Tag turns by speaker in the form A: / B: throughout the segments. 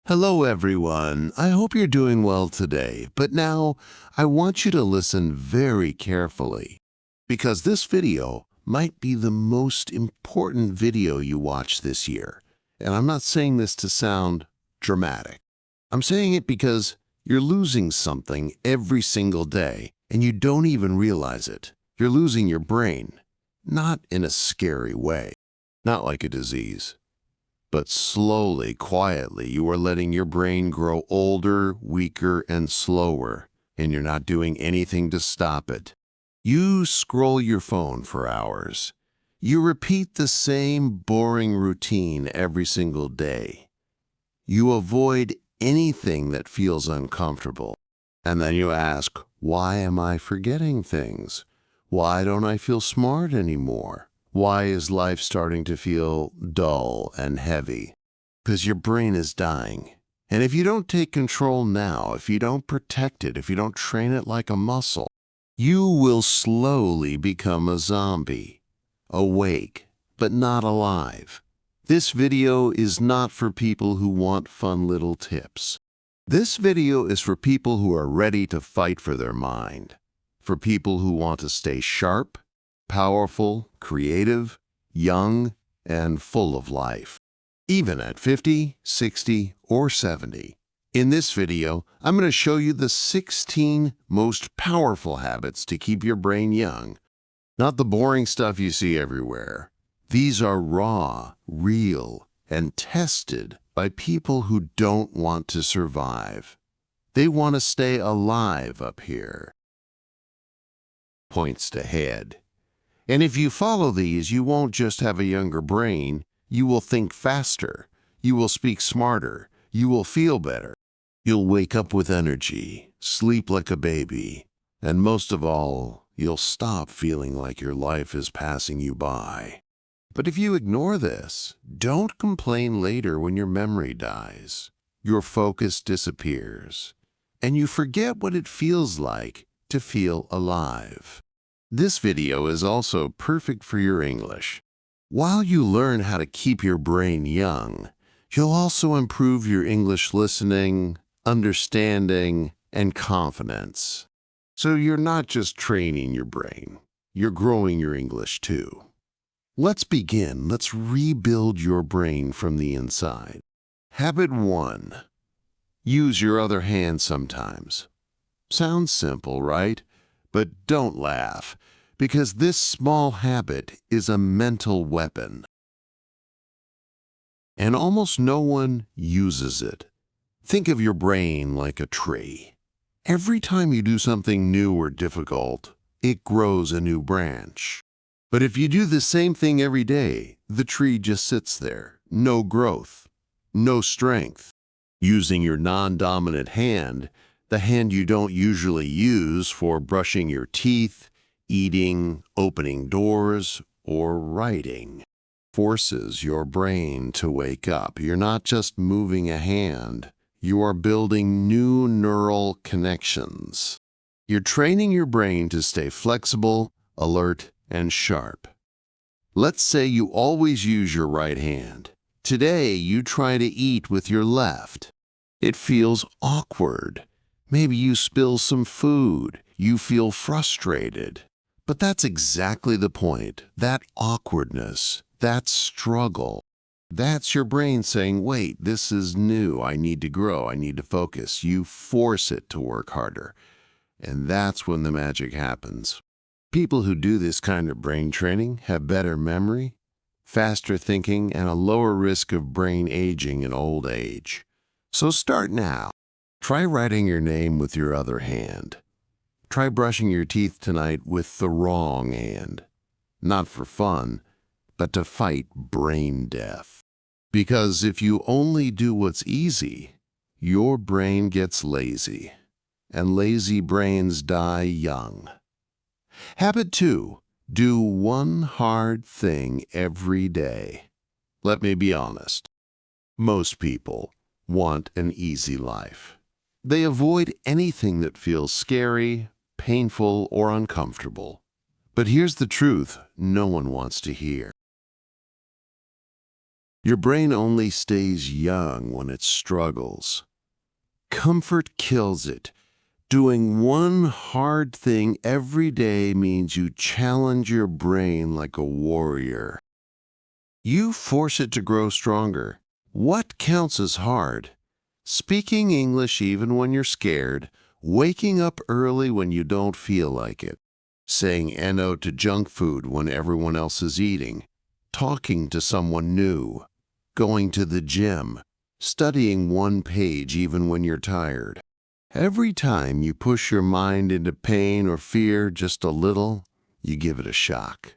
A: Hello everyone, I hope you're doing well today, but now I want you to listen very carefully because this video might be the most important video you watch this year. And I'm not saying this to sound dramatic. I'm saying it because you're losing something every single day and you don't even realize it. You're losing your brain, not in a scary way, not like a disease. But slowly, quietly, you are letting your brain grow older, weaker, and slower, and you're not doing anything to stop it. You scroll your phone for hours. You repeat the same boring routine every single day. You avoid anything that feels uncomfortable. And then you ask, why am I forgetting things? Why don't I feel smart anymore? Why is life starting to feel dull and heavy? Because your brain is dying. And if you don't take control now, if you don't protect it, if you don't train it like a muscle, you will slowly become a zombie, awake, but not alive. This video is not for people who want fun little tips. This video is for people who are ready to fight for their mind, for people who want to stay sharp, powerful, creative, young, and full of life. Even at 50, 60, or 70. In this video, I'm going to show you the 16 most powerful habits to keep your brain young. Not the boring stuff you see everywhere. These are raw, real, and tested by people who don't want to survive. They want to stay alive up here. Points to head. And if you follow these, you won't just have a younger brain, you will think faster, you will speak smarter, you will feel better. You'll wake up with energy, sleep like a baby, and most of all, you'll stop feeling like your life is passing you by. But if you ignore this, don't complain later when your memory dies, your focus disappears, and you forget what it feels like to feel alive. This video is also perfect for your English. While you learn how to keep your brain young, you'll also improve your English listening, understanding, and confidence. So you're not just training your brain, you're growing your English too. Let's begin. Let's rebuild your brain from the inside. Habit 1. Use your other hand sometimes. Sounds simple, right? But don't laugh, because this small habit is a mental weapon. And almost no one uses it. Think of your brain like a tree. Every time you do something new or difficult, it grows a new branch. But if you do the same thing every day, the tree just sits there. No growth, no strength. Using your non-dominant hand, the hand you don't usually use for brushing your teeth, eating, opening doors, or writing, forces your brain to wake up. You're not just moving a hand, you are building new neural connections. You're training your brain to stay flexible, alert, and sharp. Let's say you always use your right hand. Today, you try to eat with your left. It feels awkward. Maybe you spill some food. You feel frustrated. But that's exactly the point. That awkwardness, that struggle. That's your brain saying, wait, this is new. I need to grow. I need to focus. You force it to work harder. And that's when the magic happens. People who do this kind of brain training have better memory, faster thinking, and a lower risk of brain aging in old age. So start now. Try writing your name with your other hand. Try brushing your teeth tonight with the wrong hand. Not for fun, but to fight brain death. Because if you only do what's easy, your brain gets lazy, and lazy brains die young. Habit 2. Do one hard thing every day. Let me be honest. Most people want an easy life. They avoid anything that feels scary, painful, or uncomfortable. But here's the truth no one wants to hear. Your brain only stays young when it struggles. Comfort kills it. Doing one hard thing every day means you challenge your brain like a warrior. You force it to grow stronger. What counts as hard? Speaking English even when you're scared, waking up early when you don't feel like it, saying no to junk food when everyone else is eating, talking to someone new, going to the gym, studying one page even when you're tired. Every time you push your mind into pain or fear just a little, you give it a shock,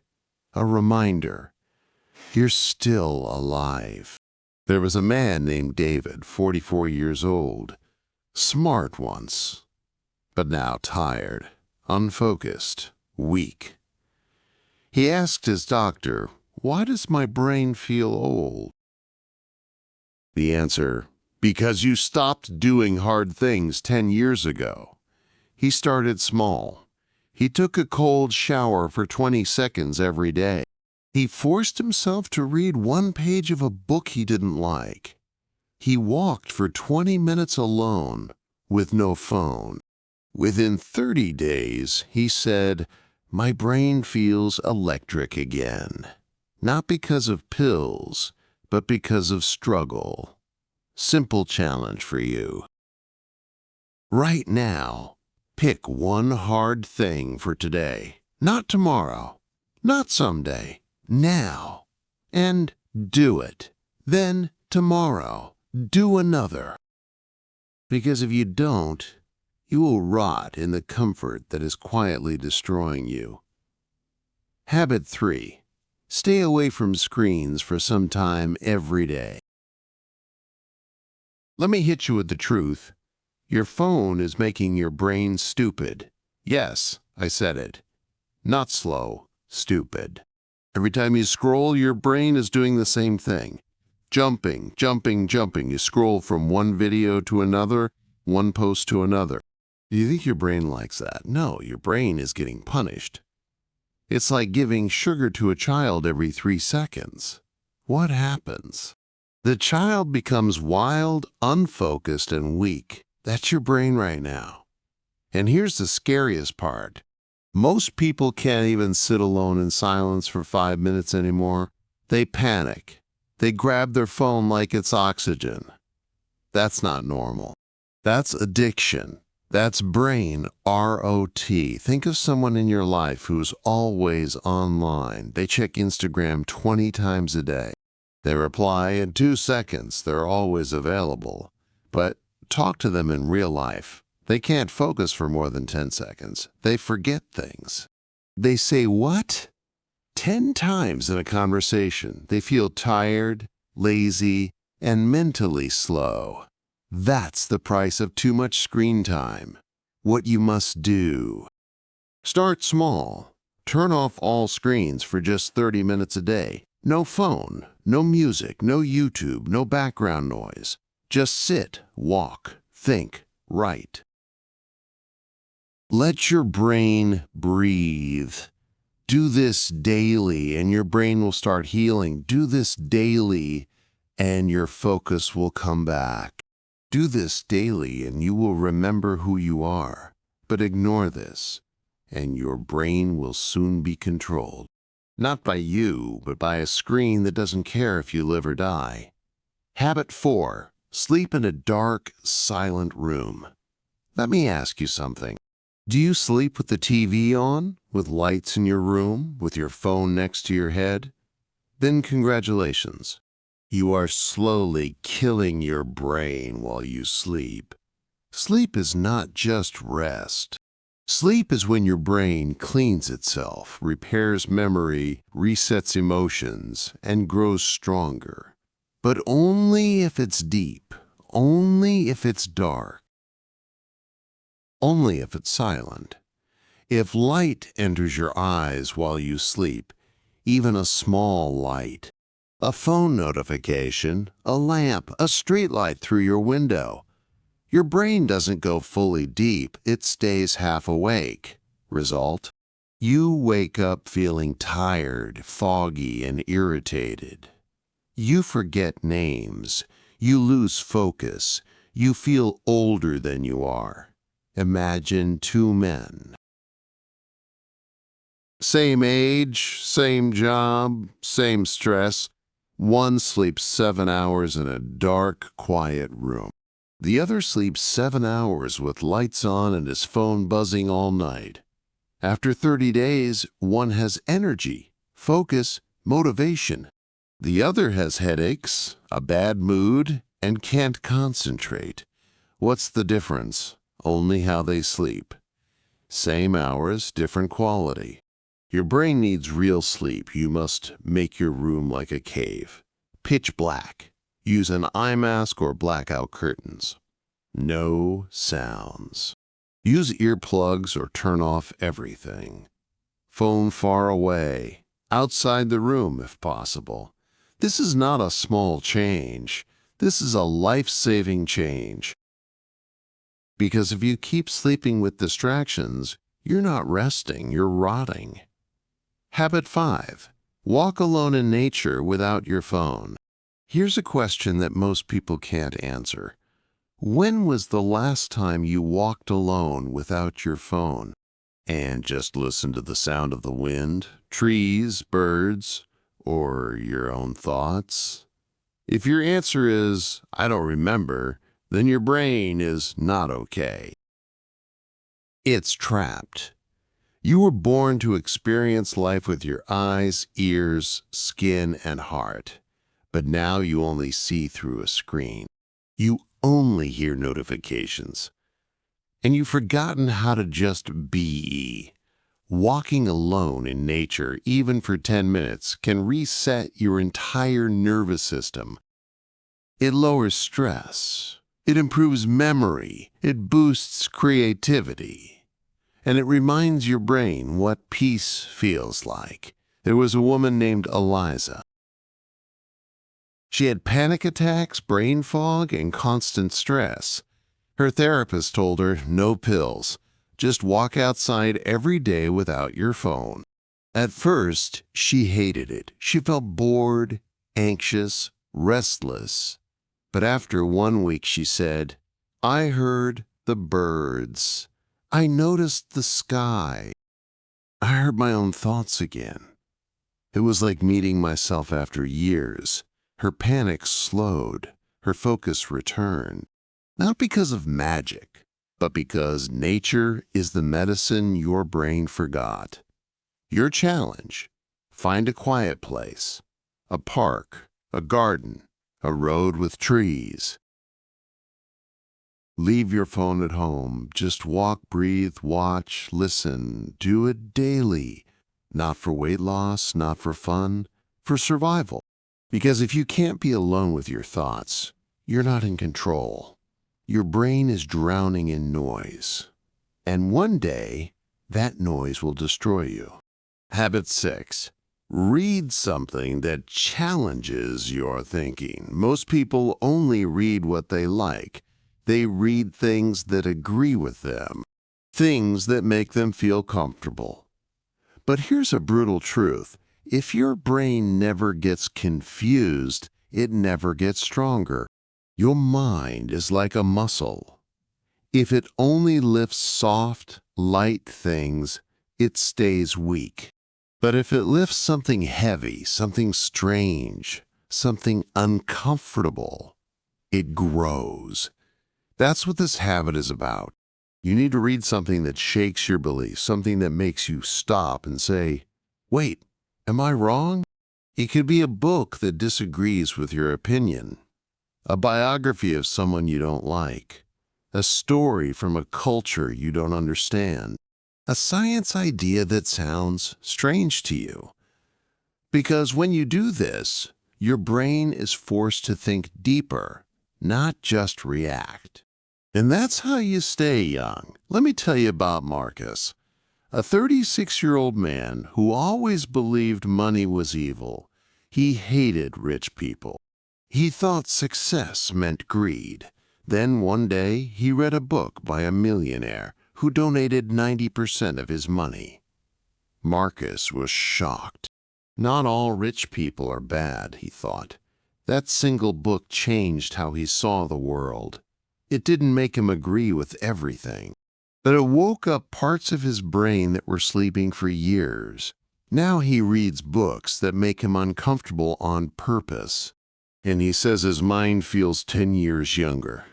A: a reminder. You're still alive. There was a man named David, 44 years old, smart once, but now tired, unfocused, weak. He asked his doctor, "Why does my brain feel old?" The answer, "Because you stopped doing hard things 10 years ago." He started small. He took a cold shower for 20 seconds every day. He forced himself to read one page of a book he didn't like. He walked for 20 minutes alone with no phone. Within 30 days, he said, "My brain feels electric again." Not because of pills, but because of struggle. Simple challenge for you. Right now, pick one hard thing for today. Not tomorrow, not someday, now. And do it. Then tomorrow, do another. Because if you don't, you will rot in the comfort that is quietly destroying you. Habit 3. Stay away from screens for some time every day. Let me hit you with the truth. Your phone is making your brain stupid. Yes, I said it. Not slow, stupid. Every time you scroll, your brain is doing the same thing. Jumping, jumping, jumping. You scroll from one video to another, one post to another. Do you think your brain likes that? No, your brain is getting punished. It's like giving sugar to a child every 3 seconds. What happens? The child becomes wild, unfocused, and weak. That's your brain right now. And here's the scariest part. Most people can't even sit alone in silence for 5 minutes anymore. They panic. They grab their phone like it's oxygen. That's not normal. That's addiction. That's brain rot. Think of someone in your life who's always online. They check Instagram 20 times a day. They reply in 2 seconds. They're always available. But talk to them in real life. They can't focus for more than 10 seconds. They forget things. They say what? 10 times in a conversation. They feel tired, lazy, and mentally slow. That's the price of too much screen time. What you must do. Start small. Turn off all screens for just 30 minutes a day. No phone, no music, no YouTube, no background noise. Just sit, walk, think, write. Let your brain breathe. Do this daily and your brain will start healing. Do this daily and your focus will come back. Do this daily and you will remember who you are. But ignore this and your brain will soon be controlled. Not by you, but by a screen that doesn't care if you live or die. Habit 4. Sleep in a dark, silent room. Let me ask you something. Do you sleep with the TV on, with lights in your room, with your phone next to your head? Then congratulations. You are slowly killing your brain while you sleep. Sleep is not just rest. Sleep is when your brain cleans itself, repairs memory, resets emotions, and grows stronger. But only if it's deep, only if it's dark, only if it's silent. If light enters your eyes while you sleep, even a small light, a phone notification, a lamp, a streetlight through your window, your brain doesn't go fully deep, it stays half awake. Result? You wake up feeling tired, foggy, and irritated. You forget names. You lose focus. You feel older than you are. Imagine two men. Same age, same job, same stress. One sleeps 7 hours in a dark, quiet room. The other sleeps 7 hours with lights on and his phone buzzing all night. After 30 days, one has energy, focus, motivation. The other has headaches, a bad mood, and can't concentrate. What's the difference? Only how they sleep. Same hours, different quality. Your brain needs real sleep. You must make your room like a cave. Pitch black. Use an eye mask or blackout curtains. No sounds. Use earplugs or turn off everything. Phone far away, outside the room if possible. This is not a small change. This is a life-saving change. Because if you keep sleeping with distractions, you're not resting, you're rotting. Habit 5. Walk alone in nature without your phone. Here's a question that most people can't answer. When was the last time you walked alone without your phone and just listened to the sound of the wind, trees, birds, or your own thoughts? If your answer is, I don't remember, then your brain is not okay. It's trapped. You were born to experience life with your eyes, ears, skin, and heart. But now you only see through a screen. You only hear notifications. And you've forgotten how to just be. Walking alone in nature, even for 10 minutes, can reset your entire nervous system. It lowers stress. It improves memory. It boosts creativity. And it reminds your brain what peace feels like. There was a woman named Eliza. She had panic attacks, brain fog, and constant stress. Her therapist told her, no pills. Just walk outside every day without your phone. At first, she hated it. She felt bored, anxious, restless. But after 1 week, she said, I heard the birds. I noticed the sky. I heard my own thoughts again. It was like meeting myself after years. Her panic slowed. Her focus returned. Not because of magic, but because nature is the medicine your brain forgot. Your challenge: find a quiet place, a park, a garden, a road with trees. Leave your phone at home. Just walk, breathe, watch, listen. Do it daily. Not for weight loss, not for fun, for survival. Because if you can't be alone with your thoughts, you're not in control. Your brain is drowning in noise. And one day, that noise will destroy you. Habit 6. Read something that challenges your thinking. Most people only read what they like. They read things that agree with them, things that make them feel comfortable. But here's a brutal truth. If your brain never gets confused, it never gets stronger. Your mind is like a muscle. If it only lifts soft, light things, it stays weak. But if it lifts something heavy, something strange, something uncomfortable, it grows. That's what this habit is about. You need to read something that shakes your beliefs, something that makes you stop and say, wait, am I wrong? It could be a book that disagrees with your opinion, a biography of someone you don't like, a story from a culture you don't understand, a science idea that sounds strange to you. Because when you do this, your brain is forced to think deeper, not just react. And that's how you stay young. Let me tell you about Marcus, a 36-year-old man who always believed money was evil. He hated rich people. He thought success meant greed. Then one day he read a book by a millionaire who donated 90% of his money. Marcus was shocked. Not all rich people are bad, he thought. That single book changed how he saw the world. It didn't make him agree with everything, but it woke up parts of his brain that were sleeping for years. Now he reads books that make him uncomfortable on purpose, and he says his mind feels 10 years younger.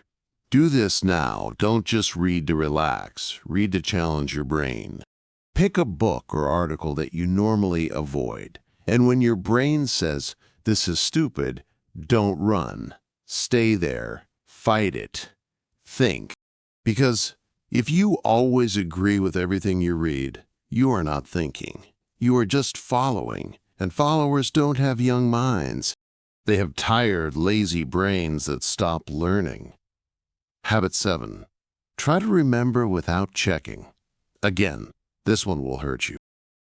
A: Do this now. Don't just read to relax. Read to challenge your brain. Pick a book or article that you normally avoid, and when your brain says, "This is stupid," don't run. Stay there. Fight it. Think. Because if you always agree with everything you read, you are not thinking. You are just following, and followers don't have young minds. They have tired, lazy brains that stop learning. Habit 7. Try to remember without checking. Again, this one will hurt you.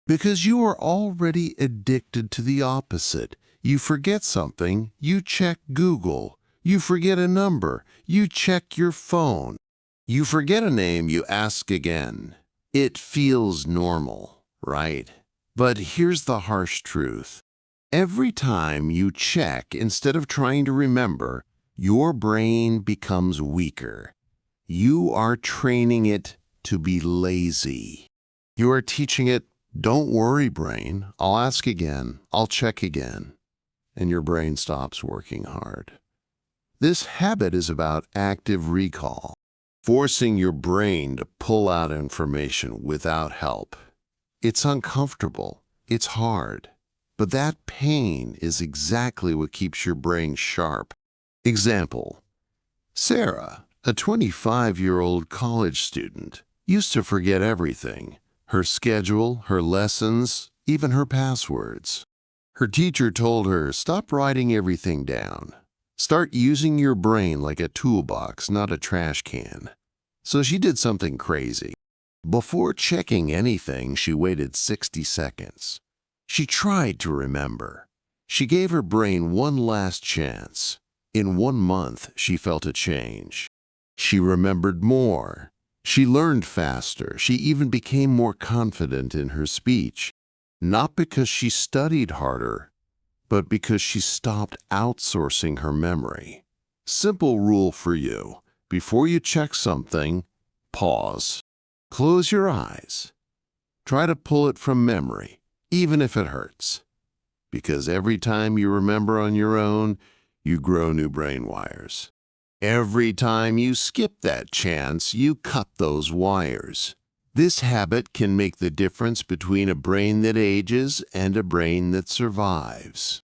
A: Because you are already addicted to the opposite. You forget something, you check Google. You forget a number, you check your phone. You forget a name, you ask again. It feels normal, right? But here's the harsh truth. Every time you check instead of trying to remember, your brain becomes weaker. You are training it to be lazy. You are teaching it, "Don't worry, brain. I'll ask again. I'll check again." And your brain stops working hard. This habit is about active recall, forcing your brain to pull out information without help. It's uncomfortable. It's hard. But that pain is exactly what keeps your brain sharp. Example: Sarah, a 25-year-old college student, used to forget everything: her schedule, her lessons, even her passwords. Her teacher told her, "Stop writing everything down. Start using your brain like a toolbox, not a trash can." So she did something crazy. Before checking anything, she waited 60 seconds. She tried to remember. She gave her brain one last chance. In 1 month, she felt a change. She remembered more. She learned faster. She even became more confident in her speech. Not because she studied harder, but because she stopped outsourcing her memory. Simple rule for you. Before you check something, pause. Close your eyes. Try to pull it from memory, even if it hurts. Because every time you remember on your own, you grow new brain wires. Every time you skip that chance, you cut those wires. This habit can make the difference between a brain that ages and a brain that survives.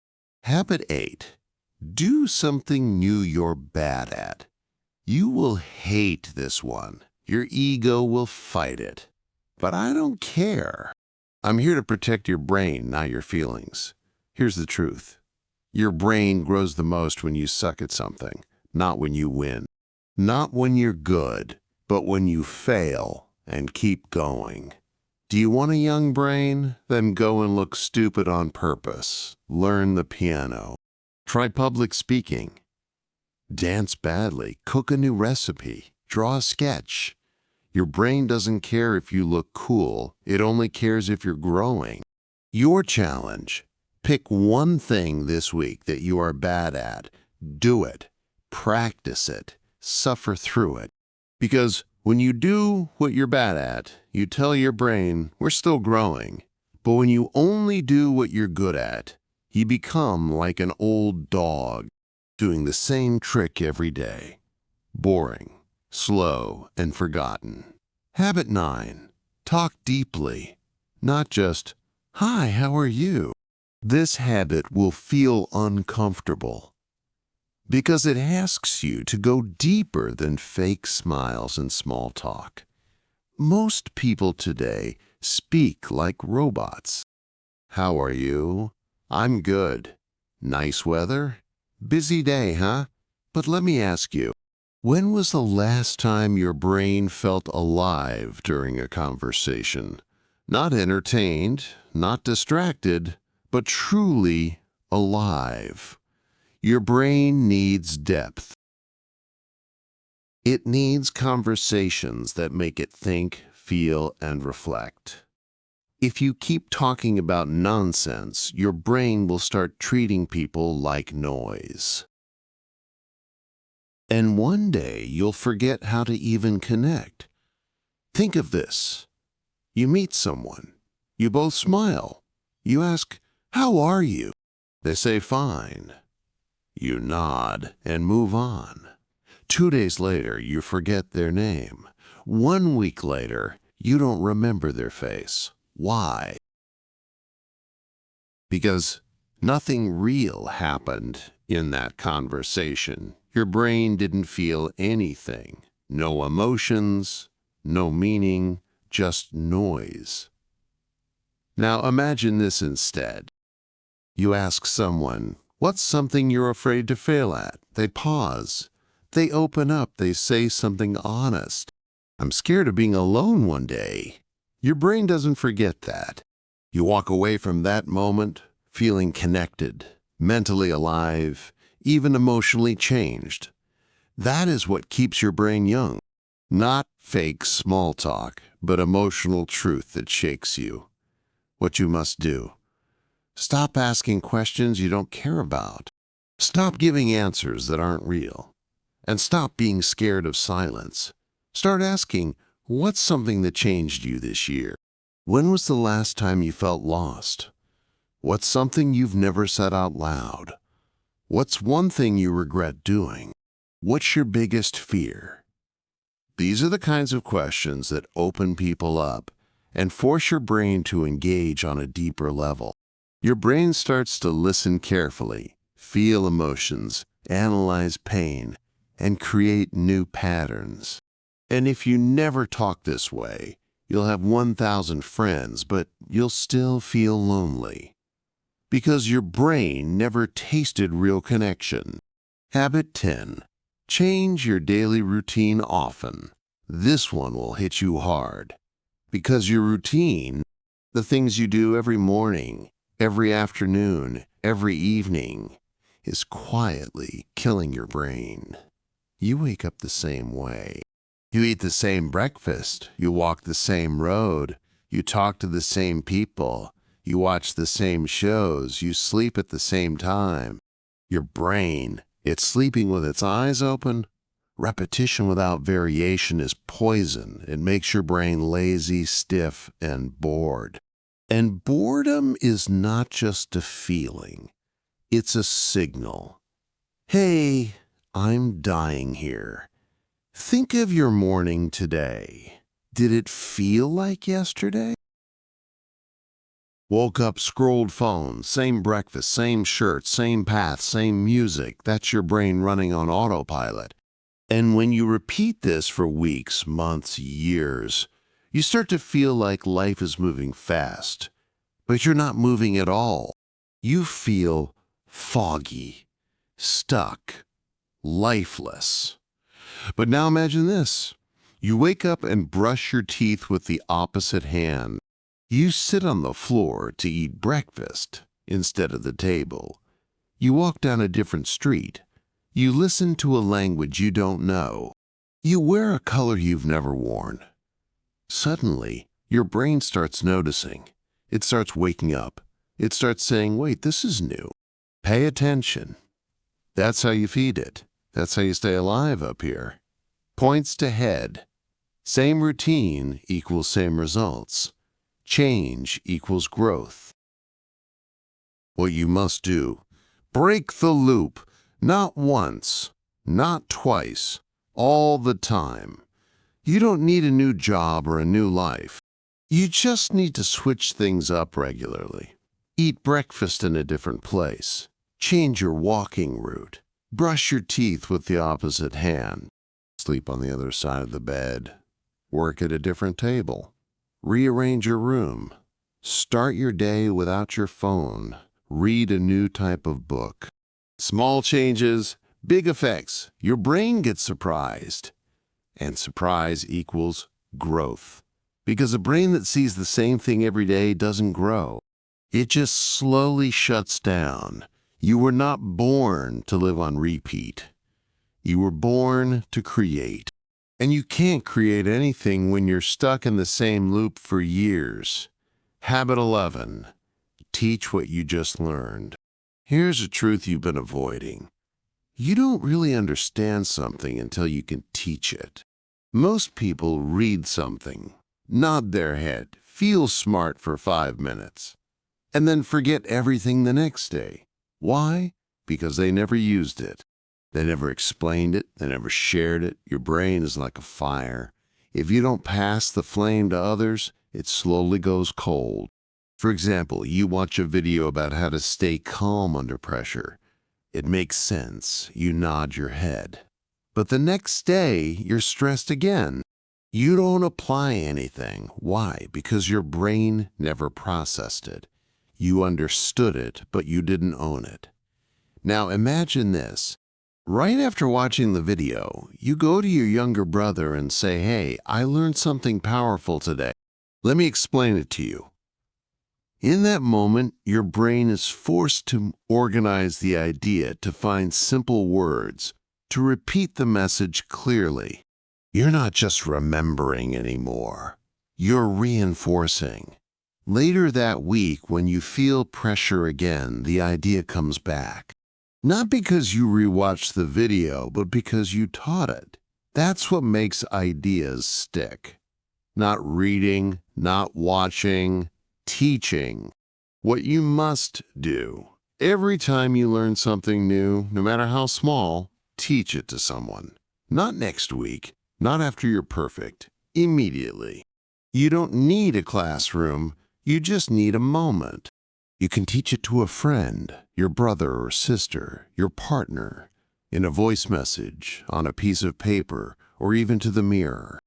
A: Habit 8. Do something new you're bad at. You will hate this one. Your ego will fight it. But I don't care. I'm here to protect your brain, not your feelings. Here's the truth. Your brain grows the most when you suck at something, not when you win. Not when you're good, but when you fail and keep going. Do you want a young brain? Then go and look stupid on purpose. Learn the piano. Try public speaking. Dance badly. Cook a new recipe. Draw a sketch. Your brain doesn't care if you look cool. It only cares if you're growing. Your challenge: pick one thing this week that you are bad at. Do it. Practice it. Suffer through it. Because when you do what you're bad at, you tell your brain, "We're still growing." But when you only do what you're good at, you become like an old dog, doing the same trick every day. Boring, slow, and forgotten. Habit 9. Talk deeply. Not just, "Hi, how are you?" This habit will feel uncomfortable because it asks you to go deeper than fake smiles and small talk. Most people today speak like robots. "How are you?" "I'm good." "Nice weather?" "Busy day, huh?" But let me ask you, when was the last time your brain felt alive during a conversation? Not entertained, not distracted, but truly alive. Your brain needs depth. It needs conversations that make it think, feel, and reflect. If you keep talking about nonsense, your brain will start treating people like noise. And one day you'll forget how to even connect. Think of this. You meet someone. You both smile. You ask, "How are you?" They say, "Fine." You nod and move on. 2 days later, you forget their name. 1 week later, you don't remember their face. Why? Because nothing real happened in that conversation. Your brain didn't feel anything. No emotions, no meaning, just noise. Now imagine this instead. You ask someone, "What's something you're afraid to fail at?" They pause. They open up. They say something honest. "I'm scared of being alone one day." Your brain doesn't forget that. You walk away from that moment feeling connected, mentally alive, even emotionally changed. That is what keeps your brain young. Not fake small talk, but emotional truth that shakes you. What you must do: stop asking questions you don't care about. Stop giving answers that aren't real. And stop being scared of silence. Start asking, what's something that changed you this year? When was the last time you felt lost? What's something you've never said out loud? What's one thing you regret doing? What's your biggest fear? These are the kinds of questions that open people up and force your brain to engage on a deeper level. Your brain starts to listen carefully, feel emotions, analyze pain, and create new patterns. And if you never talk this way, you'll have 1,000 friends, but you'll still feel lonely. Because your brain never tasted real connection. Habit 10. Change your daily routine often. This one will hit you hard. Because your routine, the things you do every morning, every afternoon, every evening, is quietly killing your brain. You wake up the same way. You eat the same breakfast. You walk the same road. You talk to the same people. You watch the same shows. You sleep at the same time. Your brain, it's sleeping with its eyes open. Repetition without variation is poison. It makes your brain lazy, stiff, and bored. And boredom is not just a feeling. It's a signal. Hey, I'm dying here. Think of your morning today. Did it feel like yesterday? Woke up, scrolled phone, same breakfast, same shirt, same path, same music. That's your brain running on autopilot. And when you repeat this for weeks, months, years, you start to feel like life is moving fast. But you're not moving at all. You feel foggy, stuck, lifeless. But now imagine this. You wake up and brush your teeth with the opposite hand. You sit on the floor to eat breakfast instead of the table. You walk down a different street. You listen to a language you don't know. You wear a color you've never worn. Suddenly, your brain starts noticing. It starts waking up. It starts saying, wait, this is new. Pay attention. That's how you feed it. That's how you stay alive up here. Points to head. Same routine equals same results. Change equals growth. What you must do: break the loop. Not once, not twice, all the time. You don't need a new job or a new life. You just need to switch things up regularly. Eat breakfast in a different place. Change your walking route. Brush your teeth with the opposite hand. Sleep on the other side of the bed. Work at a different table. Rearrange your room. Start your day without your phone. Read a new type of book. Small changes, big effects. Your brain gets surprised. And surprise equals growth. Because a brain that sees the same thing every day doesn't grow. It just slowly shuts down. You were not born to live on repeat. You were born to create. And you can't create anything when you're stuck in the same loop for years. Habit 11. Teach what you just learned. Here's a truth you've been avoiding. You don't really understand something until you can teach it. Most people read something, nod their head, feel smart for 5 minutes, and then forget everything the next day. Why? Because they never used it. They never explained it. They never shared it. Your brain is like a fire. If you don't pass the flame to others, it slowly goes cold. For example, you watch a video about how to stay calm under pressure. It makes sense. You nod your head. But the next day, you're stressed again. You don't apply anything. Why? Because your brain never processed it. You understood it, but you didn't own it. Now imagine this. Right after watching the video, you go to your younger brother and say, "Hey, I learned something powerful today. Let me explain it to you." In that moment, your brain is forced to organize the idea, to find simple words, to repeat the message clearly. You're not just remembering anymore. You're reinforcing. Later that week, when you feel pressure again, the idea comes back. Not because you rewatched the video, but because you taught it. That's what makes ideas stick. Not reading, not watching, teaching. What you must do. Every time you learn something new, no matter how small, teach it to someone. Not next week, not after you're perfect, immediately. You don't need a classroom, you just need a moment. You can teach it to a friend, your brother or sister, your partner, in a voice message, on a piece of paper, or even to the mirror.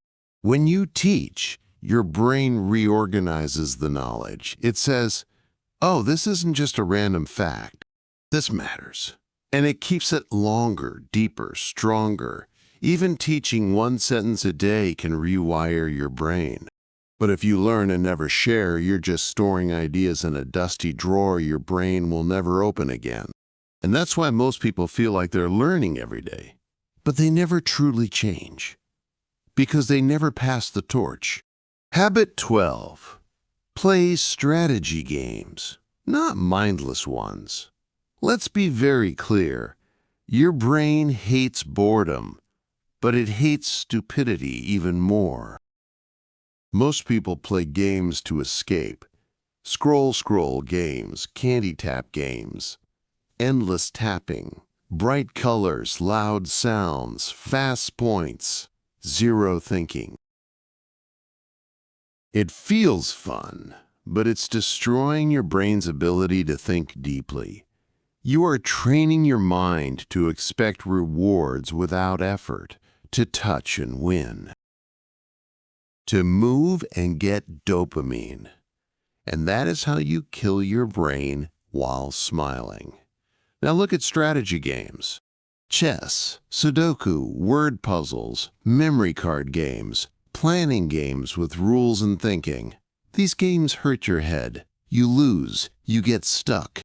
A: When you teach, your brain reorganizes the knowledge. It says, "Oh, this isn't just a random fact. This matters." And it keeps it longer, deeper, stronger. Even teaching one sentence a day can rewire your brain. But if you learn and never share, you're just storing ideas in a dusty drawer your brain will never open again. And that's why most people feel like they're learning every day. But they never truly change. Because they never pass the torch. Habit 12. Play strategy games, not mindless ones. Let's be very clear. Your brain hates boredom, but it hates stupidity even more. Most people play games to escape. Scroll games, candy tap games, endless tapping, bright colors, loud sounds, fast points, zero thinking. It feels fun, but it's destroying your brain's ability to think deeply. You are training your mind to expect rewards without effort, to touch and win, to move and get dopamine. And that is how you kill your brain while smiling. Now look at strategy games. Chess, Sudoku, word puzzles, memory card games, planning games with rules and thinking. These games hurt your head. You lose. You get stuck.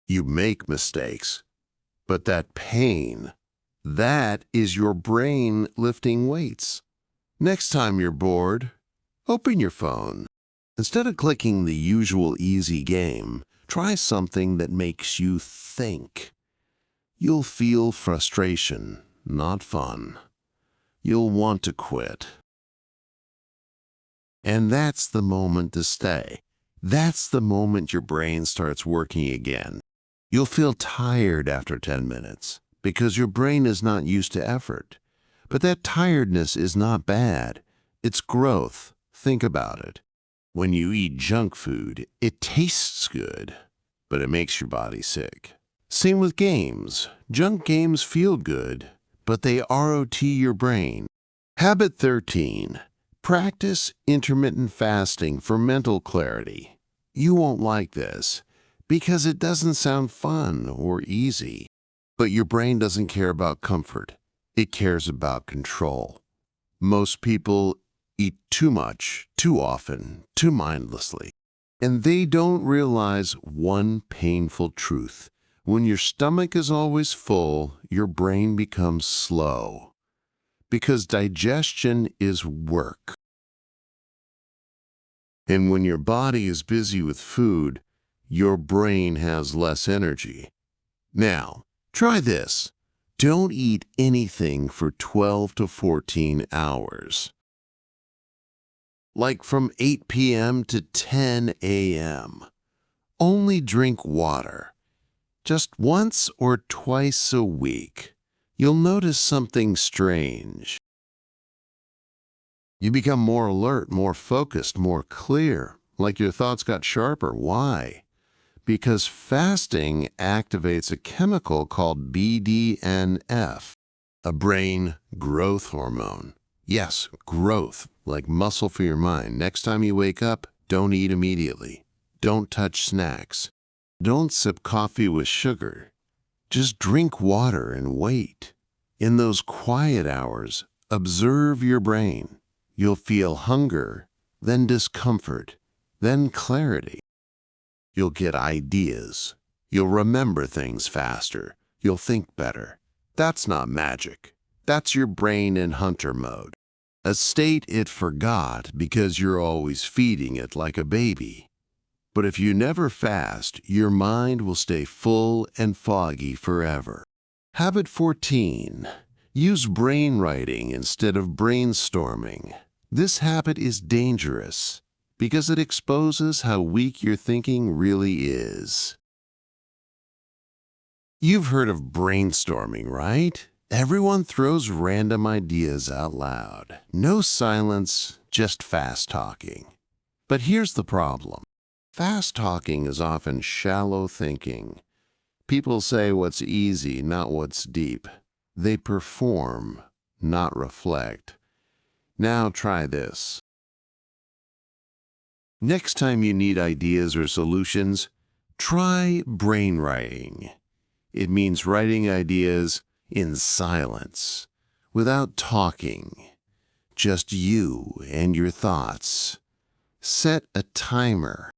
A: You make mistakes. But that pain, that is your brain lifting weights. Next time you're bored, open your phone. Instead of clicking the usual easy game, try something that makes you think. You'll feel frustration, not fun. You'll want to quit. And that's the moment to stay. That's the moment your brain starts working again. You'll feel tired after 10 minutes because your brain is not used to effort. But that tiredness is not bad. It's growth. Think about it. When you eat junk food, it tastes good, but it makes your body sick. Same with games. Junk games feel good, but they ROT your brain. Habit 13. Practice intermittent fasting for mental clarity. You won't like this because it doesn't sound fun or easy. But your brain doesn't care about comfort. It cares about control. Most people eat too much, too often, too mindlessly. And they don't realize one painful truth. When your stomach is always full, your brain becomes slow. Because digestion is work. And when your body is busy with food, your brain has less energy. Now, try this. Don't eat anything for 12 to 14 hours. Like from 8 p.m. to 10 a.m. Only drink water. Just once or twice a week. You'll notice something strange. You become more alert, more focused, more clear, like your thoughts got sharper. Why? Because fasting activates a chemical called BDNF, a brain growth hormone. Yes, growth, like muscle for your mind. Next time you wake up, don't eat immediately. Don't touch snacks. Don't sip coffee with sugar. Just drink water and wait. In those quiet hours, observe your brain. You'll feel hunger, then discomfort, then clarity. You'll get ideas. You'll remember things faster. You'll think better. That's not magic. That's your brain in hunter mode. A state it forgot because you're always feeding it like a baby. But if you never fast, your mind will stay full and foggy forever. Habit 14. Use brainwriting instead of brainstorming. This habit is dangerous because it exposes how weak your thinking really is. You've heard of brainstorming, right? Everyone throws random ideas out loud. No silence, just fast talking. But here's the problem. Fast talking is often shallow thinking. People say what's easy, not what's deep. They perform, not reflect. Now try this. Next time you need ideas or solutions, try brainwriting. It means writing ideas in silence, without talking. Just you and your thoughts. Set a timer.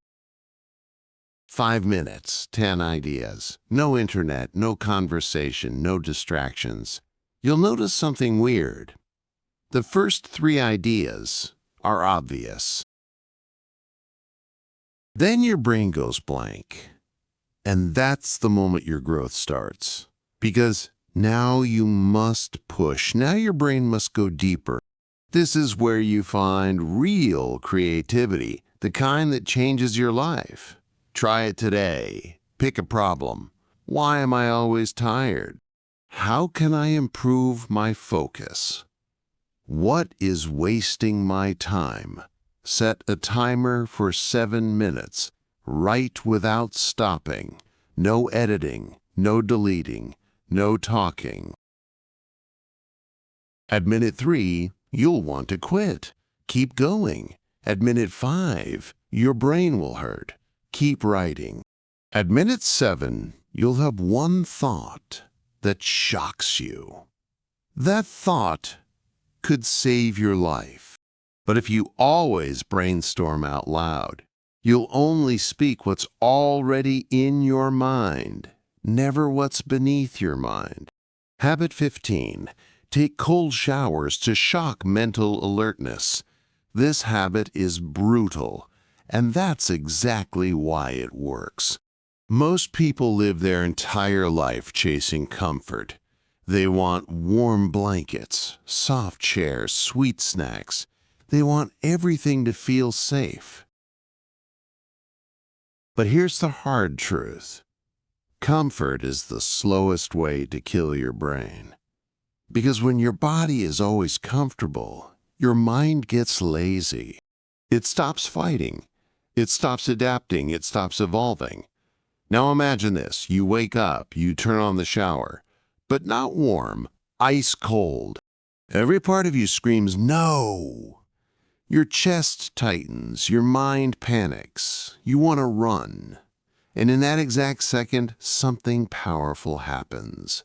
A: 5 minutes, 10 ideas. No internet, no conversation, no distractions. You'll notice something weird. The first 3 ideas are obvious. Then your brain goes blank. And that's the moment your growth starts. Because now you must push. Now your brain must go deeper. This is where you find real creativity, the kind that changes your life. Try it today. Pick a problem. Why am I always tired? How can I improve my focus? What is wasting my time? Set a timer for 7 minutes. Write without stopping. No editing, no deleting, no talking. At minute 3, you'll want to quit. Keep going. At minute 5, your brain will hurt. Keep writing. At minute 7, you'll have one thought that shocks you. That thought could save your life. But if you always brainstorm out loud, you'll only speak what's already in your mind, never what's beneath your mind. Habit 15. Take cold showers to shock mental alertness. This habit is brutal, and that's exactly why it works. Most people live their entire life chasing comfort. They want warm blankets, soft chairs, sweet snacks. They want everything to feel safe. But here's the hard truth. Comfort is the slowest way to kill your brain. Because when your body is always comfortable, your mind gets lazy. It stops fighting. It stops adapting. It stops evolving. Now imagine this. You wake up, you turn on the shower, but not warm, ice cold. Every part of you screams, "No!" Your chest tightens, your mind panics, you want to run. And in that exact second, something powerful happens.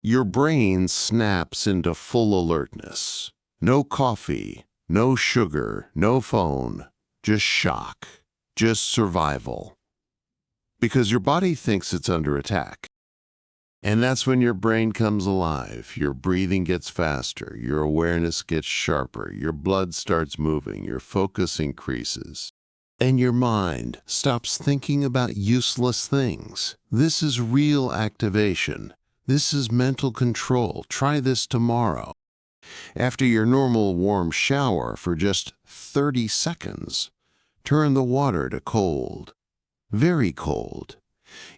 A: Your brain snaps into full alertness. No coffee, no sugar, no phone, just shock, just survival. Because your body thinks it's under attack. And that's when your brain comes alive, your breathing gets faster, your awareness gets sharper, your blood starts moving, your focus increases, and your mind stops thinking about useless things. This is real activation. This is mental control. Try this tomorrow. After your normal warm shower for just 30 seconds, turn the water to cold, very cold.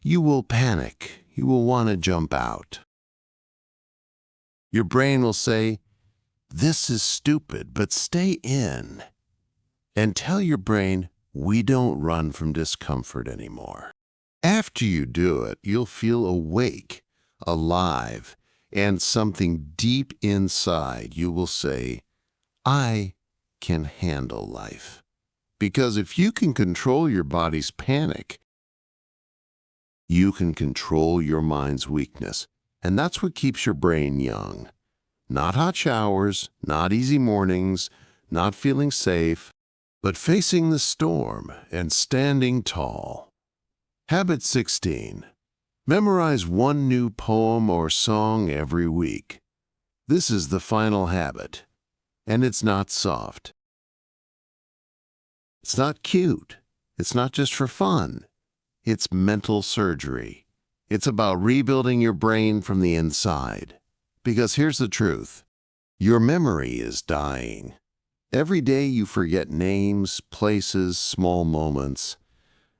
A: You will panic. You will want to jump out. Your brain will say, "This is stupid, but stay in." And tell your brain, "We don't run from discomfort anymore." After you do it, you'll feel awake, alive, and something deep inside you will say, "I can handle life." Because if you can control your body's panic, you can control your mind's weakness, and that's what keeps your brain young. Not hot showers, not easy mornings, not feeling safe, but facing the storm and standing tall. Habit 16. Memorize one new poem or song every week. This is the final habit, and it's not soft. It's not cute. It's not just for fun. It's mental surgery. It's about rebuilding your brain from the inside. Because here's the truth. Your memory is dying. Every day you forget names, places, small moments,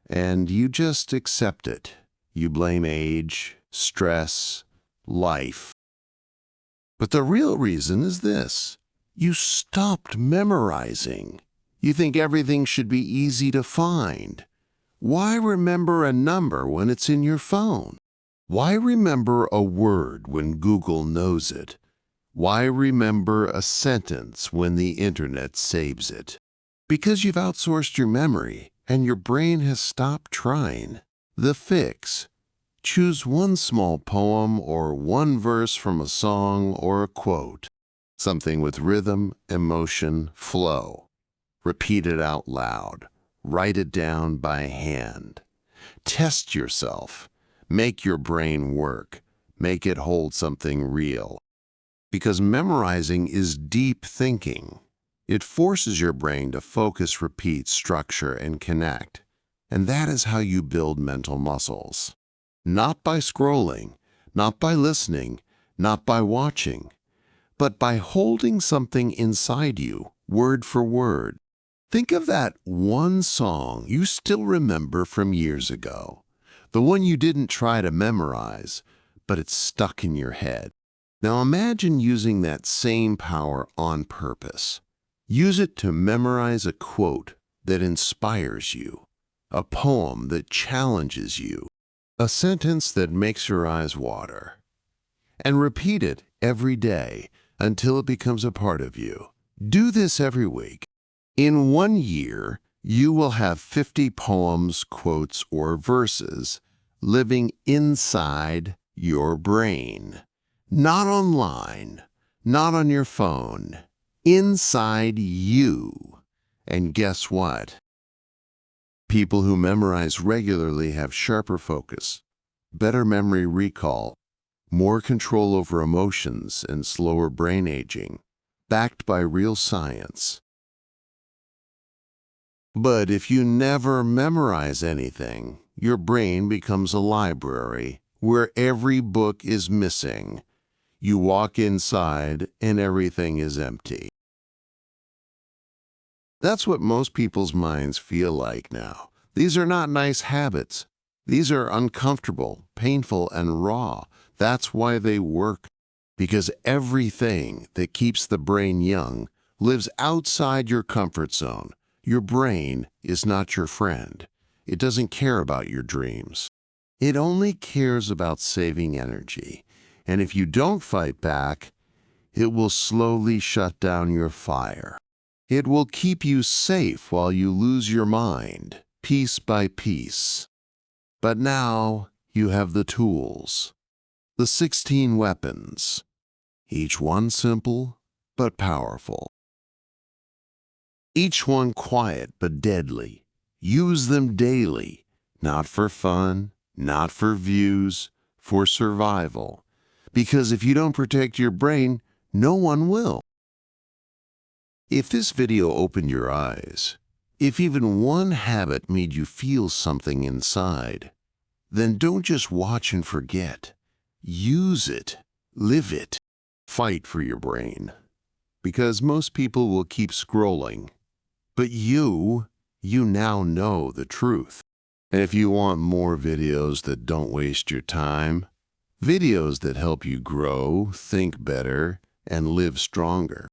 A: and you just accept it. You blame age, stress, life. But the real reason is this. You stopped memorizing. You think everything should be easy to find. Why remember a number when it's in your phone? Why remember a word when Google knows it? Why remember a sentence when the internet saves it? Because you've outsourced your memory and your brain has stopped trying. The fix. Choose one small poem or one verse from a song or a quote. Something with rhythm, emotion, flow. Repeat it out loud. Write it down by hand. Test yourself. Make your brain work. Make it hold something real. Because memorizing is deep thinking. It forces your brain to focus, repeat, structure, and connect. And that is how you build mental muscles. Not by scrolling, not by listening, not by watching, but by holding something inside you, word for word. Think of that one song you still remember from years ago. The one you didn't try to memorize, but it's stuck in your head. Now imagine using that same power on purpose. Use it to memorize a quote that inspires you, a poem that challenges you, a sentence that makes your eyes water. And repeat it every day until it becomes a part of you. Do this every week. In 1 year, you will have 50 poems, quotes, or verses living inside your brain. Not online, not on your phone, inside you. And guess what? People who memorize regularly have sharper focus, better memory recall, more control over emotions, and slower brain aging, backed by real science. But if you never memorize anything, your brain becomes a library where every book is missing. You walk inside and everything is empty. That's what most people's minds feel like now. These are not nice habits. These are uncomfortable, painful, and raw. That's why they work. Because everything that keeps the brain young lives outside your comfort zone. Your brain is not your friend. It doesn't care about your dreams. It only cares about saving energy. And if you don't fight back, it will slowly shut down your fire. It will keep you safe while you lose your mind, piece by piece. But now you have the tools, the 16 weapons, each one simple but powerful. Each one quiet but deadly. Use them daily, not for fun, not for views, for survival. Because if you don't protect your brain, no one will. If this video opened your eyes, if even one habit made you feel something inside, then don't just watch and forget. Use it. Live it. Fight for your brain. Because most people will keep scrolling. But you now know the truth. And if you want more videos that don't waste your time, videos that help you grow, think better, and live stronger,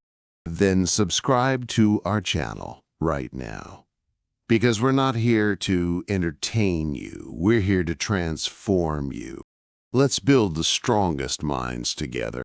A: then subscribe to our channel right now. Because we're not here to entertain you, we're here to transform you. Let's build the strongest minds together.